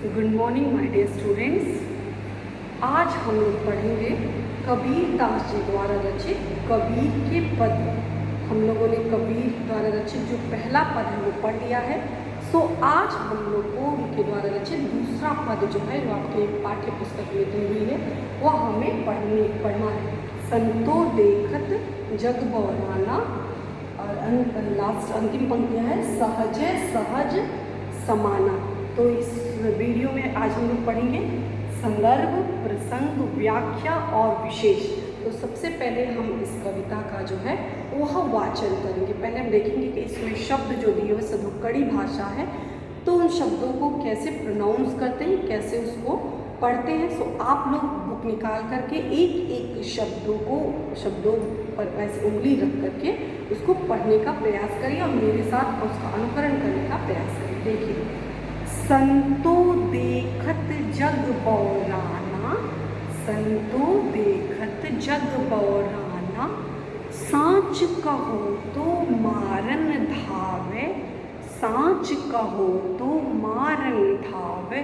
Good morning my dear students. आज हम लोग पढ़ेंगे कबीर दास जी द्वारा रचित कबीर के पद। हम लोगों ने कबीर द्वारा रचित जो पहला पद है वो पढ़ लिया है। सो आज हम लोग को उनके द्वारा रचित दूसरा पद जो है जो आपके पाठ्य पुस्तक में दी हुई है वह हमें पढ़ना है। संतो देखत जग बौराना, और लास्ट अंतिम पंक्तियाँ है सहजे सहज समाना। तो इस वीडियो में आज हम लोग पढ़ेंगे संदर्भ, प्रसंग, व्याख्या और विशेष। तो सबसे पहले हम इस कविता का जो है वह वाचन करेंगे। पहले हम देखेंगे कि इसमें शब्द जो दिए हुए सदुक्कड़ी भाषा है, तो उन शब्दों को कैसे प्रोनाउंस करते हैं, कैसे उसको पढ़ते हैं। सो आप लोग बुक निकाल करके एक एक शब्दों पर ऐसे उंगली रख करके उसको पढ़ने का प्रयास करिए और मेरे साथ उसका अनुकरण करने का प्रयास करिए। देखिए, संतो देखत जग बौराना, संतो देखत जग बौराना, साँच कहो तो मारन धावे, साँच कहो तो मारन धावे,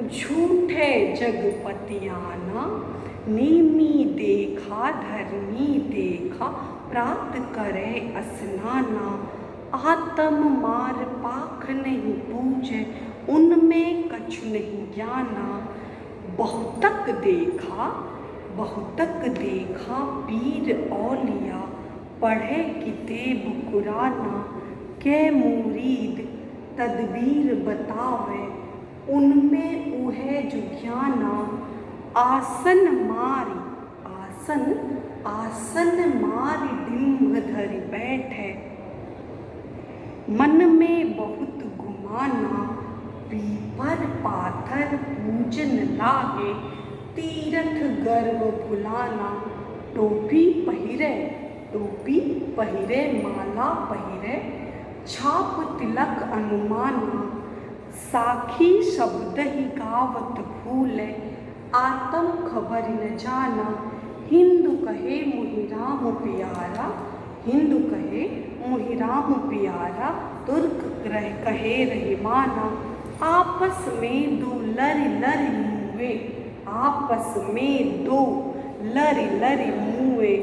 झूठे जगपतियाना, नेमी देखा धर्मी देखा, प्राप्त करे असनाना, आत्म मार पाख नहीं पूजे, उनमें कछु नहीं जाना, बहुतक देखा पीर औलिया, पढ़े किताब कुराना, के मुरीद तदबीर बतावे, उनमें उहे जो ज्ञाना, आसन मारी डिंग धरि बैठे, मन में बहुत गुमाना, पीपर पाथर पूजन लागे, तीरथ गर्व भुलाना, टोपी पहिरे माला पहिरे, छाप तिलक अनुमाना, साखी शब्द ही गावत भूले, आत्म खबर न जाना, हिंदू कहे मोहि राम प्यारा, हिंदू कहे मोहि राम प्यारा, तुर्क कहे रहीमाना, आपस में दो लरि लरि मुए, आपस में दो लरि लरि मुए,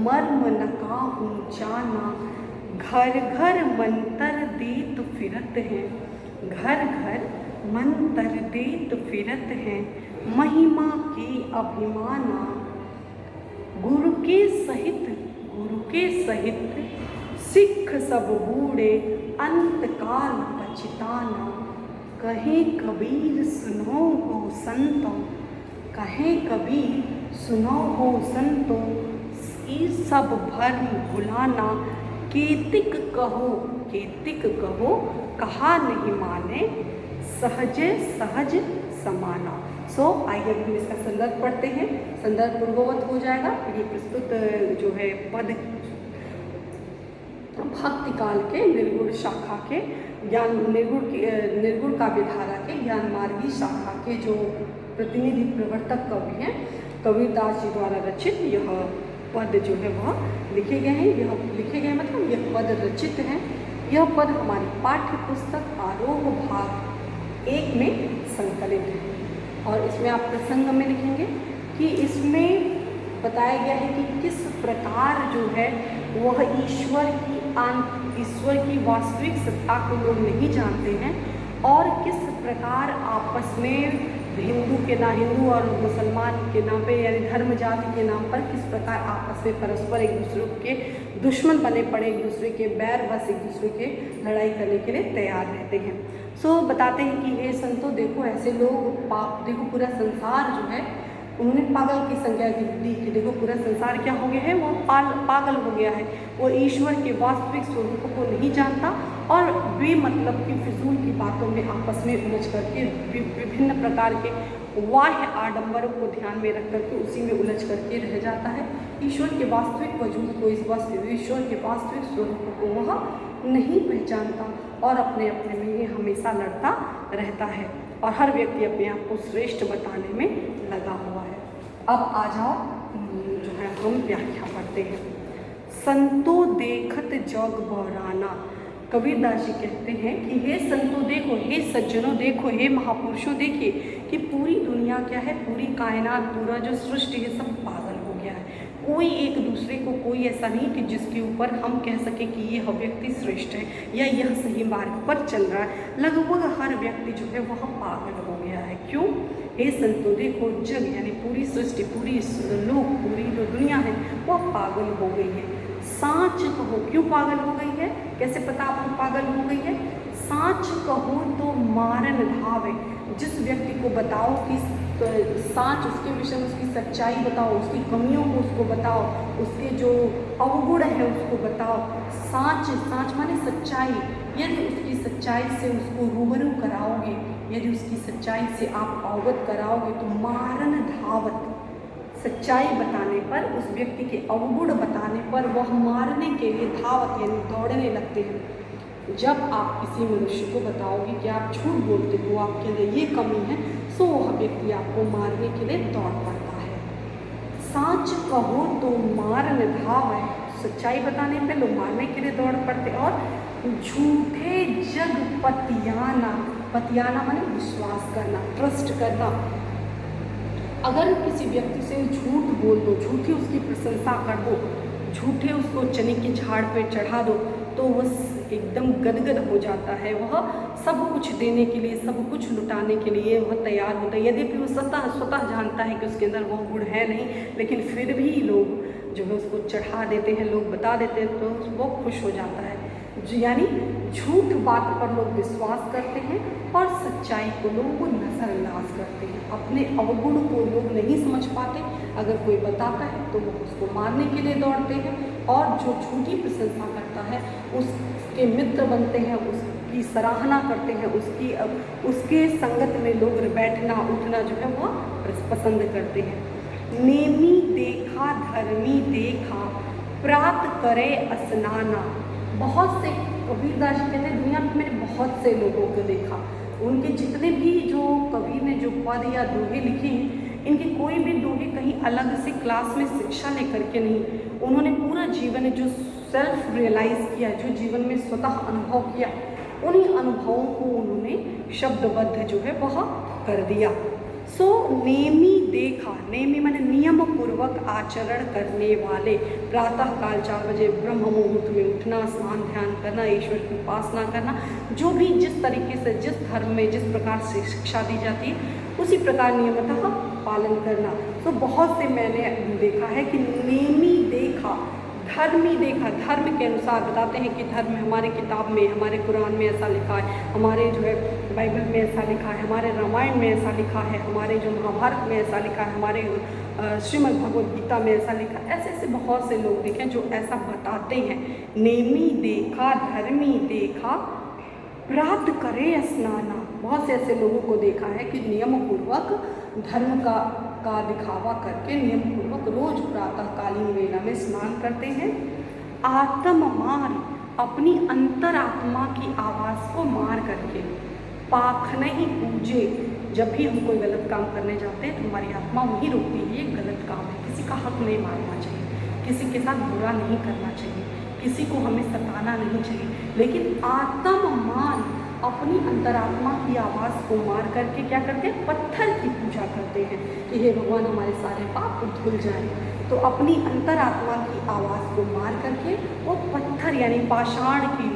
मर्म न काहू जाना, घर घर मंतर देत फिरत हैं, घर घर मंतर देत फिरत हैं, महिमा के अभिमाना, गुरु के सहित सिख सब बूढ़े, अंत काल पछताना, कहे कबीर सुनो हो संतों, कहे कबीर सुनो हो संतों, ये सब भर्म भुलाना, केतिक कहो कहा नहीं माने, सहजे सहज समाना। सो आइए हम इसका संदर्भ पढ़ते हैं। संदर्भ पूर्ववत हो जाएगा। ये प्रस्तुत जो है पद भक्ति काल के निर्गुण शाखा के ज्ञान निर्गुण काव्यधारा के ज्ञान मार्गी शाखा के जो प्रतिनिधि प्रवर्तक कवि हैं कबीर दास जी द्वारा रचित यह पद जो है वह लिखे गए हैं। यह लिखे गए मतलब यह पद रचित हैं। यह पद हमारी पाठ्य पुस्तक आरोह भाग 1 में संकलित है और इसमें आप प्रसंग में लिखेंगे कि इसमें बताया गया है कि किस प्रकार जो है वह ईश्वर की वास्तविक सत्ता को लोग नहीं जानते हैं और किस प्रकार आपस में हिंदू और मुसलमान के नाम पे यानी धर्म जाति के नाम पर किस प्रकार आपस में परस्पर एक दूसरे के दुश्मन बने पड़े, एक दूसरे के बैर बस एक दूसरे के लड़ाई करने के लिए तैयार रहते हैं। सो बताते हैं कि हे संतो देखो ऐसे लोग देखो पूरा संसार जो है उन्होंने पागल की संज्ञा दी कि देखो पूरा संसार क्या हो गया है, वो पागल हो गया है, वो ईश्वर के वास्तविक स्वरूप को नहीं जानता और बेमतलब की फिजूल की बातों में आपस में उलझ करके विभिन्न प्रकार के बाह्य आडंबरों को ध्यान में रख करके उसी में उलझ करके रह जाता है। ईश्वर के वास्तविक वजूद को ईश्वर के वास्तविक स्वरूप को वह नहीं पहचानता और अपने अपने में ही हमेशा लड़ता रहता है और हर व्यक्ति अपने आप को श्रेष्ठ बताने में लगा हुआ है। अब आ जाओ जो है हम व्याख्या पढ़ते हैं। संतो देखत जग बौराना, कबीरदास जी कहते हैं कि हे संतों देखो, हे सज्जनों देखो, हे महापुरुषों देखिए कि पूरी दुनिया क्या है, पूरी कायनात, पूरा जो सृष्टि है सब पागल हो गया है। कोई एक दूसरे को कोई ऐसा नहीं कि जिसके ऊपर हम कह सके कि ये व्यक्ति श्रेष्ठ है या यह सही मार्ग पर चल रहा है। लगभग हर व्यक्ति जो है वह पागल हो गया है। क्यों? हे संतों देखो, जग यानी पूरी सृष्टि, पूरी लोक, पूरी जो दुनिया है वह पागल हो गई है। साँच कहो, क्यों पागल हो गई है? कैसे पता आपको पागल हो गई है? साँच कहो तो मारन धावे। जिस व्यक्ति को बताओ कि साँच, उसके विषय में उसकी सच्चाई बताओ, उसकी कमियों को उसको बताओ, उसके जो अवगुण है उसको बताओ। साँच, साँच माने सच्चाई। यदि उसकी सच्चाई से उसको रूबरू कराओगे, यदि उसकी सच्चाई से आप अवगत कराओगे तो मारन धावत, सच्चाई बताने पर, उस व्यक्ति के अवगुण बताने पर वह मारने के लिए धावत यानी दौड़ने लगते हैं। जब आप किसी मनुष्य को बताओगे कि आप झूठ बोलते हो, आपके अंदर ये कमी है, तो वह व्यक्ति आपको मारने के लिए दौड़ पड़ता है। साँच कहो तो मारन धाव है, सच्चाई बताने पे लोग मारने के लिए दौड़ पड़ते। और झूठे जग पतियाना, पतियाना माने विश्वास करना, ट्रस्ट करना। अगर किसी व्यक्ति से झूठ बोल दो, झूठी उसकी प्रशंसा कर दो, झूठे उसको चने के झाड़ पे चढ़ा दो, तो वह एकदम गदगद हो जाता है। वह सब कुछ देने के लिए, सब कुछ लुटाने के लिए वह तैयार होता है। यद्यपि वो स्वतः जानता है कि उसके अंदर वह गुण है नहीं, लेकिन फिर भी लोग जो है उसको चढ़ा देते हैं, लोग बता देते हैं, तो वो खुश हो जाता है। यानी झूठ बात पर लोग विश्वास करते हैं और सच्चाई को लोग नज़रअंदाज करते हैं। अपने अवगुण को लोग नहीं समझ पाते। अगर कोई बताता है तो वो उसको मारने के लिए दौड़ते हैं, और जो झूठी प्रशंसा करता है उसके मित्र बनते हैं, उसकी सराहना करते हैं, उसके संगत में लोग बैठना उठना जो है वह पसंद करते हैं। नेमी देखा धर्मी देखा, प्रात करे स्नाना। बहुत से, कबीरदास कहते हैं दुनिया में मैंने बहुत से लोगों को देखा, उनके जितने भी जो कबीर ने जो पद या दोहे लिखे हैं, इनके कोई भी दोहे कहीं अलग से क्लास में शिक्षा लेकर के नहीं, उन्होंने पूरा जीवन जो सेल्फ रियलाइज़ किया, जो जीवन में स्वतः अनुभव किया, उन्हीं अनुभवों को उन्होंने शब्दबद्ध जो है वह कर दिया। सो नेमी देखा, नेमी माने नियम पूर्वक आचरण करने वाले, प्रातः काल 4 बजे ब्रह्म मुहूर्त में उठना, स्नान ध्यान करना, ईश्वर की उपासना करना, जो भी जिस तरीके से जिस धर्म में जिस प्रकार से शिक्षा दी जाती है उसी प्रकार नियमतः पालन करना। तो बहुत से मैंने देखा है कि नेमी देखा, धर्मी देखा, धर्म के अनुसार बताते हैं कि धर्म हमारे किताब में, हमारे कुरान में ऐसा लिखा है, हमारे जो है बाइबल में ऐसा लिखा है, हमारे रामायण में ऐसा लिखा है, हमारे जो महाभारत में ऐसा लिखा है, हमारे श्रीमद् भगवद गीता में ऐसा लिखा है। ऐसे ऐसे बहुत से लोग देखें जो ऐसा बताते हैं। नेमी देखा, धर्मी देखा, प्रात करे स्नाना। बहुत से ऐसे लोगों को देखा है कि नियम पूर्वक धर्म का दिखावा करके नियम पूर्वक रोज प्रातःकालीन वेला में स्नान करते हैं। आत्म मार, अपनी अंतरात्मा की आवाज़ को मार करके, पाख नहीं पूजे। जब भी हम कोई गलत काम करने जाते हैं तो हमारी आत्मा वही रोकती है, ये गलत काम है, किसी का हक नहीं मारना चाहिए, किसी के साथ बुरा नहीं करना चाहिए, किसी को हमें सताना नहीं चाहिए। लेकिन आत्म मान, अपनी अंतरात्मा की आवाज़ को मार करके क्या करते हैं? पत्थर की पूजा करते हैं कि हे भगवान हमारे सारे पाप धुल जाएं। तो अपनी अंतरात्मा की आवाज़ को मार करके वो पत्थर यानी पाषाण की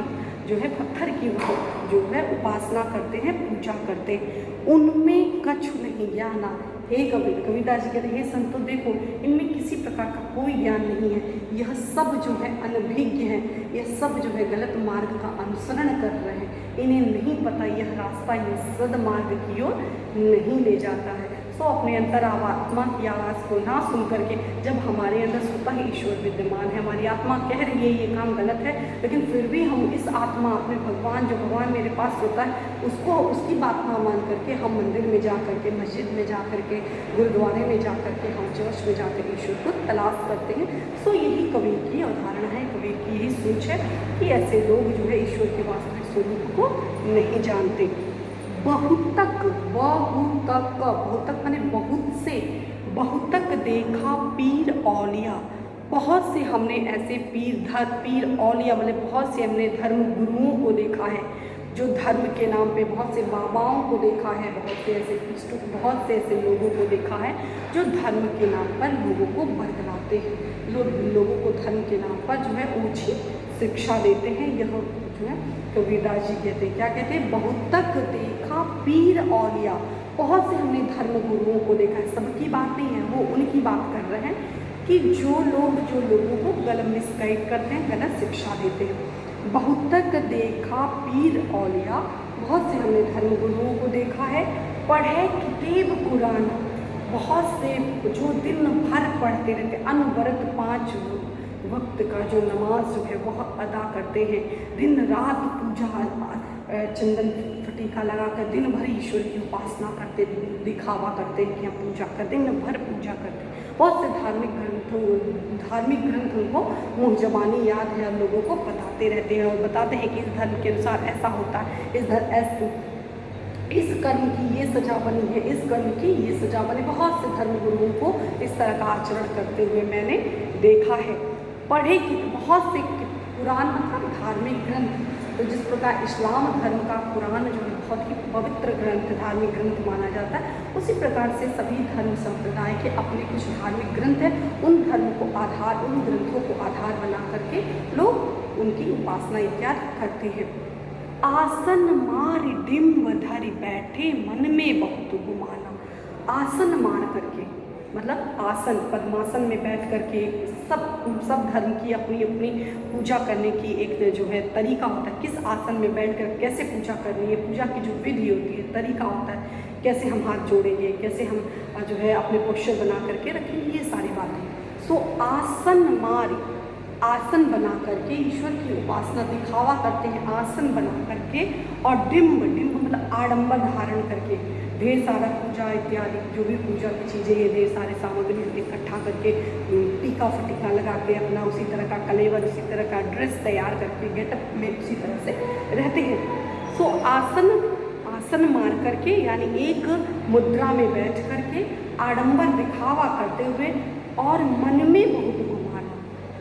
जो है, पत्थर की वो जो है उपासना करते हैं, पूजा करते हैं। उनमें कछु नहीं ज्ञान। हे कबीरदास जी कहते हैं, हे संतो देखो, इनमें किसी प्रकार का कोई ज्ञान नहीं है, यह सब जो है अनभिज्ञ है, यह सब जो है गलत मार्ग का अनुसरण कर रहे हैं, इन्हें नहीं पता यह रास्ता यह सद्मार्ग की ओर नहीं ले जाता है। तो अपने अंतरात्मा की आवाज़ को ना सुन करके, जब हमारे अंदर स्वतः ही ईश्वर विद्यमान है, हमारी आत्मा कह रही है ये काम गलत है, लेकिन फिर भी हम इस आत्मा, अपने भगवान जो भगवान मेरे पास होता है उसको, उसकी बात ना मान करके हम मंदिर में जा करके, मस्जिद में जा करके, गुरुद्वारे में जा करके, हम चर्च में जाकर ईश्वर को तलाश करते हैं। सो यही कबीर की अवधारणा है, कबीर की यही सोच है कि ऐसे लोग जो है ईश्वर के वास्तविक स्वरूप को नहीं जानते। बहुतक, बहुतक, बहुतक माने बहुत से, बहुतक देखा पीर औलिया, बहुत से हमने ऐसे पीर औलिया वाले बहुत से हमने धर्म गुरुओं को देखा है जो धर्म के नाम पे, बहुत से बाबाओं को देखा है, बहुत से ऐसे लोगों को देखा है जो धर्म के नाम पर लोगों को बरगलाते हैं, लोगों को धर्म के नाम पर जो है ऊंची शिक्षा देते हैं। यह जो है कबीरदास जी कहते हैं, क्या कहते हैं, बहुत तक देखा पीर औलिया। बहुत से हमने धर्म गुरुओं को देखा है, सबकी बात नहीं है, वो उनकी बात कर रहे हैं कि जो लोगों को गलत मिसगाइड करते हैं, गलत शिक्षा देते हैं। बहुत तक देखा पीर औलिया, बहुत से हमने धर्म गुरुओं को देखा है, पढ़े किताब कुरान, बहुत से जो दिन भर पढ़ते रहते, अनवरत 5 वक्त का जो नमाज जो है वह अदा करते हैं, दिन रात पूजा चंदन फटीका लगाकर दिन भर ईश्वर की उपासना करते, दिखावा करते हैं कि हम पूजा करते, दिन भर पूजा करते हैं। बहुत से धार्मिक ग्रंथ उनको मुँह जबानी याद है और लोगों को बताते रहते हैं और बताते हैं कि इस धर्म के अनुसार ऐसा होता है, इस कर्म की ये सजा बनी है, इस कर्म की ये सजा बनी। बहुत से धर्म गुरुओं को इस तरह का आचरण करते हुए मैंने देखा है। पढ़े कि बहुत से कुरान मतलब धार्मिक ग्रंथ, तो जिस प्रकार इस्लाम धर्म का कुरान जो है बहुत ही पवित्र ग्रंथ, धार्मिक ग्रंथ माना जाता है, उसी प्रकार से सभी धर्म संप्रदाय के अपने कुछ धार्मिक ग्रंथ हैं, उन ग्रंथों को आधार बना करके लोग उनकी उपासना इत्यादि करते हैं। आसन मार डिम्ब धरि बैठे मन में बहुत गुमाना। आसन मार करके मतलब आसन, पद्मासन में बैठ करके सब धर्म की अपनी अपनी पूजा करने की एक जो है तरीका होता है, किस आसन में बैठकर कैसे पूजा करनी है, पूजा की जो विधि होती है, तरीका होता है, कैसे हम हाथ जोड़ेंगे, कैसे हम जो है अपने पोस्चर बना करके रखेंगे, ये सारी बातें। सो आसन मारी, आसन बना करके ईश्वर की उपासना दिखावा करते हैं, आसन बना करके, और डिम्ब मतलब आडंबर धारण करके, ढेर सारा पूजा इत्यादि जो भी पूजा की चीज़ें हैं, ढेर सारे सामग्री इकट्ठा करके, टीका फटीका लगा के, अपना उसी तरह का कलेवर, उसी तरह का ड्रेस तैयार करके, गेटअप में उसी तरह से रहते हैं। सो आसन मार करके यानी एक मुद्रा में बैठ करके आडंबर दिखावा करते हुए और मन में बहुत गुमाना।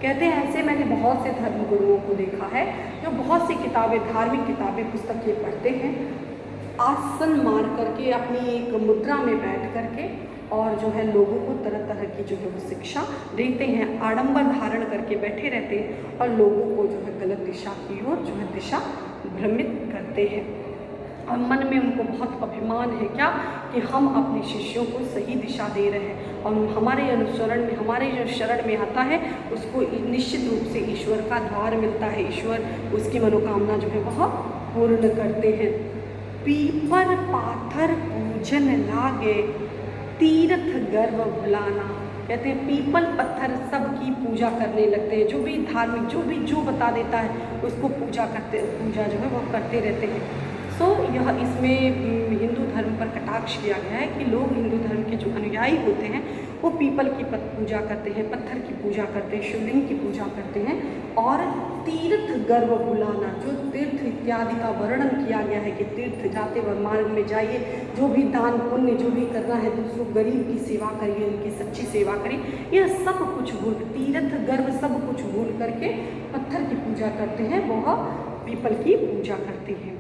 कहते हैं ऐसे मैंने बहुत से धर्म गुरुओं को देखा है जो बहुत सी किताबें, धार्मिक किताबें, पुस्तकें पढ़ते हैं, आसन मार करके अपनी एक मुद्रा में बैठ करके और जो है लोगों को तरह तरह की जो है वो शिक्षा देते हैं, आडंबर धारण करके बैठे रहते हैं और लोगों को जो है गलत दिशा की ओर जो है दिशा भ्रमित करते हैं। और मन में उनको बहुत अभिमान है क्या कि हम अपने शिष्यों को सही दिशा दे रहे हैं और हमारे अनुसरण में, हमारे जो शरण में आता है उसको निश्चित रूप से ईश्वर का द्वार मिलता है, ईश्वर उसकी मनोकामना जो है वह पूर्ण करते हैं। पीपर पाथर पूजन लागे तीर्थ गर्व भुलाना। कहते हैं पीपल पत्थर सब की पूजा करने लगते हैं, जो भी धार्मिक जो बता देता है उसको पूजा जो है वो करते रहते हैं। सो यह इसमें हिंदू धर्म पर कटाक्ष किया गया है कि लोग हिंदू धर्म के जो अनुयायी होते हैं वो पीपल की पूजा करते हैं, पत्थर की पूजा करते हैं, शिवलिंग की पूजा करते हैं और तीर्थ गर्व भुलाना, जो तीर्थ इत्यादि का वर्णन किया गया है कि तीर्थ जाते वक्त मार्ग में जाइए, जो भी दान पुण्य जो भी करना है, दूसरों गरीब की सेवा करिए, उनकी सच्ची सेवा करिए, यह सब कुछ भूल, तीर्थ गर्व सब कुछ भूल करके पत्थर की पूजा करते हैं, वह पीपल की पूजा करते हैं।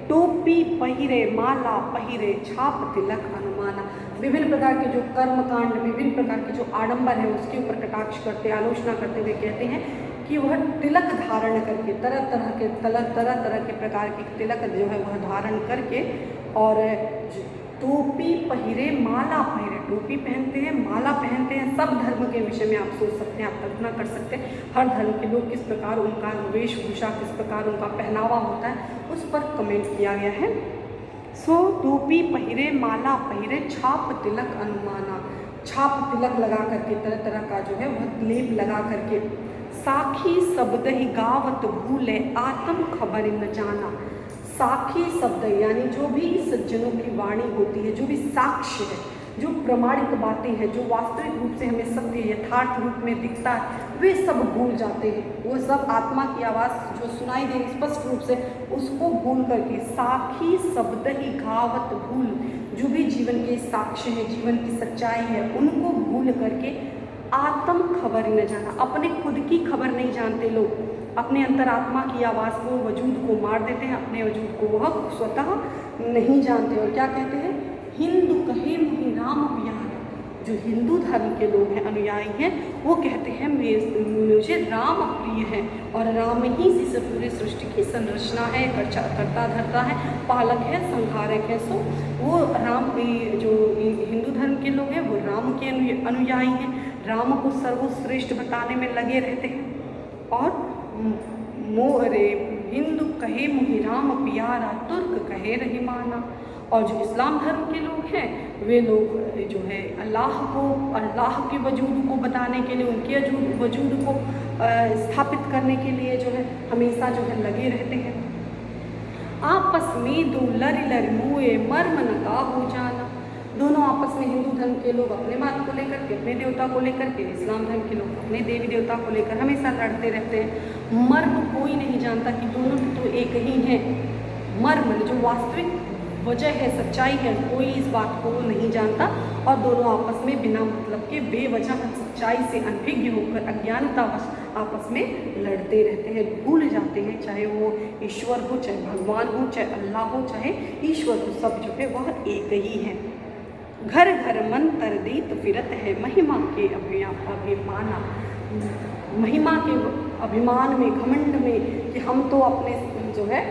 टोपी पहिरे माला पहिरे छाप तिलक अनुमाना। विभिन्न प्रकार के जो कर्मकांड, विभिन्न प्रकार के जो आडंबर है उसके ऊपर कटाक्ष करते, आलोचना करते हुए कहते हैं कि वह तिलक धारण करके तरह तरह के प्रकार के तिलक जो है वह धारण करके और टोपी पहिरे माला पहिरे, टोपी पहनते हैं, माला पहनते हैं। सब धर्म के विषय में आप सोच सकते हैं, आप कल्पना कर सकते हैं हर धर्म के लोग किस प्रकार उनका वेशभूषा, किस प्रकार उनका पहनावा होता है, उस पर कमेंट किया गया है। सो टोपी पहिरे माला पहिरे छाप तिलक अनुमाना, छाप तिलक लगा करके तरह तरह का जो है वह लेप लगा करके, साखी शब्द ही गावत भूले आत्म खबर न जाना। साखी शब्द यानी जो भी सज्जनों की वाणी होती है, जो भी साक्ष्य है, जो प्रमाणिक बातें हैं, जो वास्तविक रूप से हमें सत्य यथार्थ रूप में दिखता है, वे सब भूल जाते हैं। वो सब आत्मा की आवाज़ जो सुनाई दे स्पष्ट रूप से, उसको भूल करके साखी शब्द ही घावत भूल, जो भी जीवन के साक्ष्य है, जीवन की सच्चाई है, उनको भूल करके आत्म खबर न जाना, अपने खुद की खबर नहीं जानते लोग, अपने अंतरात्मा की आवाज़ को, वजूद को मार देते हैं, अपने वजूद को वह स्वतः नहीं जानते। और क्या कहते हैं, हिंदू कहे मुहि राम प्यारा, जो हिंदू धर्म के लोग हैं, अनुयायी हैं, वो कहते हैं मुझे राम प्रिय है, और राम ही इस पूरे सृष्टि की संरचना है, करता धरता है, पालक है, संहारक है। सो वो राम, जो हिंदू धर्म के लोग हैं वो राम के अनुयायी हैं, राम को सर्वश्रेष्ठ बताने में लगे रहते हैं। और मोरे हिंदू कहे मुहि राम प्यारा, तुर्क कहे रहीमाना। और जो इस्लाम धर्म के लोग हैं वे लोग जो है अल्लाह के वजूद को बताने के लिए, उनके वजूद को स्थापित करने के लिए जो है हमेशा जो है लगे रहते हैं। आपस में दो लर मुए मर्म न का हो जाना, दोनों आपस में, हिंदू धर्म के लोग अपने बात को लेकर के, अपने देवता को लेकर के, इस्लाम धर्म के लोग अपने देवी देवता को लेकर हमेशा लड़ते रहते हैं। मर्म कोई नहीं जानता कि दोनों तो एक ही हैं। मर्म जो वास्तविक वजह है, सच्चाई है, कोई इस बात को नहीं जानता, और दोनों आपस में बिना मतलब के बेवजह सच्चाई से अनभिज्ञ होकर अज्ञानतावश आपस में लड़ते रहते हैं, भूल जाते हैं, चाहे वो ईश्वर हो, चाहे भगवान हो, चाहे अल्लाह हो, चाहे ईश्वर हो, सब जो है वह एक ही है। घर घर मंत्र दीत फिरत है, महिमा के अभिमाना, महिमा के अभिमान में, घमंड में, कि हम तो अपने जो है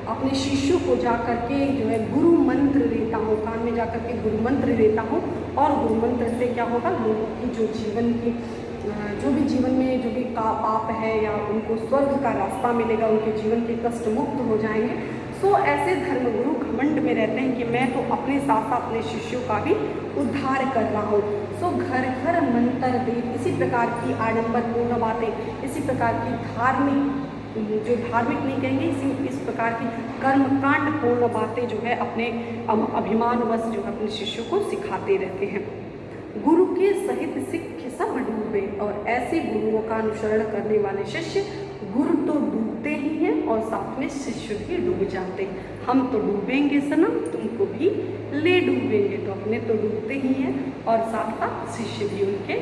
अपने शिष्यों को जा कर के जो है गुरु मंत्र देता हूँ, कान में जा कर के गुरु मंत्र देता हूँ, और गुरु मंत्र से क्या होगा, लोगों की जो जीवन की जो भी जीवन में जो भी पाप है या उनको स्वर्ग का रास्ता मिलेगा, उनके जीवन के कष्ट मुक्त हो जाएंगे। सो ऐसे धर्मगुरु घमंड में रहते हैं कि मैं तो अपने साथ साथ अपने शिष्यों का भी उद्धार कर रहा हूँ। सो घर घर मंत्र दे, इसी प्रकार की आडंबरपूर्ण बातें, इसी प्रकार की धार्मिक, जो धार्मिक नहीं कहेंगे, इस प्रकार की कर्मकांड पूर्ण बातें जो है अपने अभिमानवश जो है अपने शिष्यों को सिखाते रहते हैं। गुरु के सहित सिख सब डूबे, और ऐसे गुरुओं का अनुसरण करने वाले शिष्य, गुरु तो डूबते ही हैं और साथ में शिष्य भी डूब जाते हैं। हम तो डूबेंगे सनम, तुमको भी ले डूबेंगे, तो अपने तो डूबते ही हैं और साथ साथ शिष्य भी उनके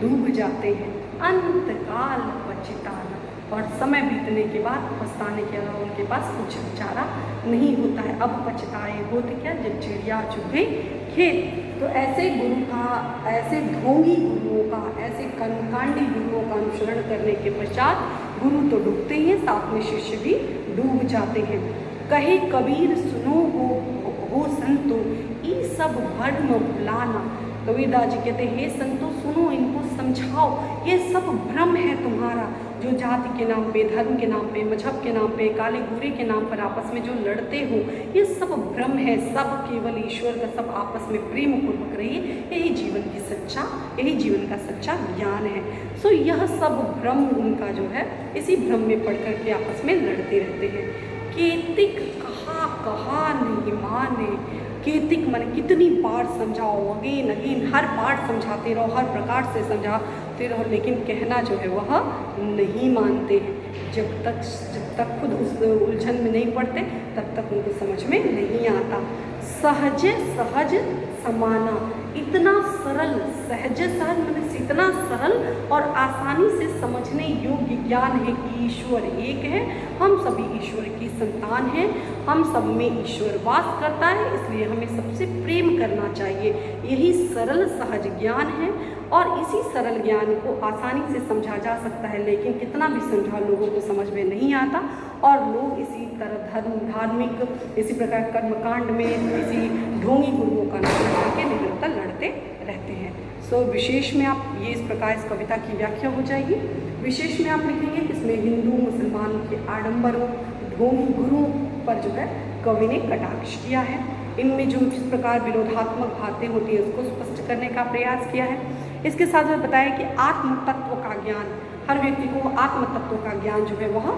डूब जाते हैं। अंतकाल पछताना, और समय बीतने के बाद पछताने के अलावा उनके पास कुछ चारा नहीं होता है। अब पछताए होते क्या, जब चिड़िया चुग गई खेत। तो ऐसे गुरु का, ऐसे ढोंगी गुरुओं का, ऐसे कर्मकांडी गुरुओं का अनुसरण करने के पश्चात गुरु तो डूबते ही हैं, साथ में शिष्य भी डूब जाते हैं। कहे कबीर सुनो हो संतो, ये सब भ्रम भुलाना। कबीरदास जी कहते हैं, हे संतो सुनो, इनको समझाओ, ये सब भ्रम है तुम्हारा, जो जाति के नाम पे, धर्म के नाम पे, मजहब के नाम पे, काले गोरे के नाम पर आपस में जो लड़ते हो, ये सब भ्रम है, सब केवल ईश्वर का, सब आपस में प्रेम पूर्वक रहिए, यही जीवन का सच्चा ज्ञान है। सो यह सब भ्रम उनका जो है, इसी भ्रम में पढ़ कर के आपस में लड़ते रहते हैं। केतिक कहा नहीं माने, केतिक मन कितनी बार समझाओ, अगेन हर बार समझाते रहो, हर प्रकार से समझाते रहो, लेकिन कहना जो है वह नहीं मानते हैं। जब तक खुद उस उलझन में नहीं पड़ते तब तक उनको समझ में नहीं आता। सहज समाना, इतना सरल, सहज मतलब इतना सरल और आसानी से समझने योग्य ज्ञान है कि ईश्वर एक है, हम सभी ईश्वर की संतान हैं, हम सब में ईश्वर वास करता है, इसलिए हमें सबसे प्रेम करना चाहिए। यही सरल सहज ज्ञान है, और इसी सरल ज्ञान को आसानी से समझा जा सकता है, लेकिन कितना भी समझा लोगों को समझ में नहीं आता, और लोग इसी तरह धार्मिक इसी प्रकार कर्मकांड में इसी ढोंगी गुरुओं का नाम करके निरंतर लड़ते रहते हैं। सो विशेष में आप ये इस प्रकार इस कविता की व्याख्या हो जाएगी। विशेष में आप लिखेंगे कि इसमें हिंदू मुसलमानों के आडंबरों, ढोंगी गुरुओं पर जो है कवि ने कटाक्ष किया है। इनमें जो जिस प्रकार विरोधात्मक बातें होती है उसको स्पष्ट करने का प्रयास किया है। इसके साथ में बताया कि आत्म तत्व का ज्ञान, हर व्यक्ति को आत्म तत्व का ज्ञान जो है वह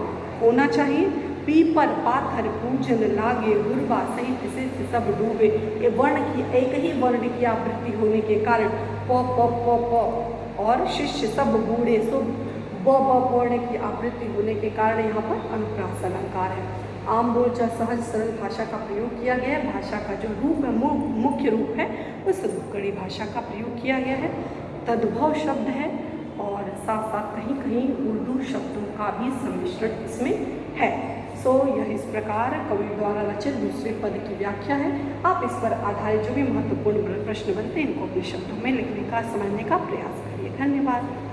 होना चाहिए। पीपर पाथर पूजन लागे, गुरबा सहित से सब डूबे। ये वर्ण की एक ही वर्ण की आवृत्ति होने के कारण प प प प और शिष्य सब बूढ़े, सो ब वर्ण की आवृत्ति होने के कारण यहाँ पर अनुप्रास अलंकार है। आम बोलचाल सहज सरल भाषा का प्रयोग किया गया है। भाषा का जो रूप है, मुख्य रूप है, वो सदुपकड़ी भाषा का प्रयोग किया गया है। तद्भव शब्द है और साथ साथ कहीं कहीं उर्दू शब्दों का भी सम्मिश्रण इसमें है। सो यह इस प्रकार कबीर द्वारा रचित दूसरे पद की व्याख्या है। आप इस पर आधारित जो भी महत्वपूर्ण प्रश्न बनते हैं इनको अपने शब्दों में लिखने का, समझने का प्रयास करिए। धन्यवाद।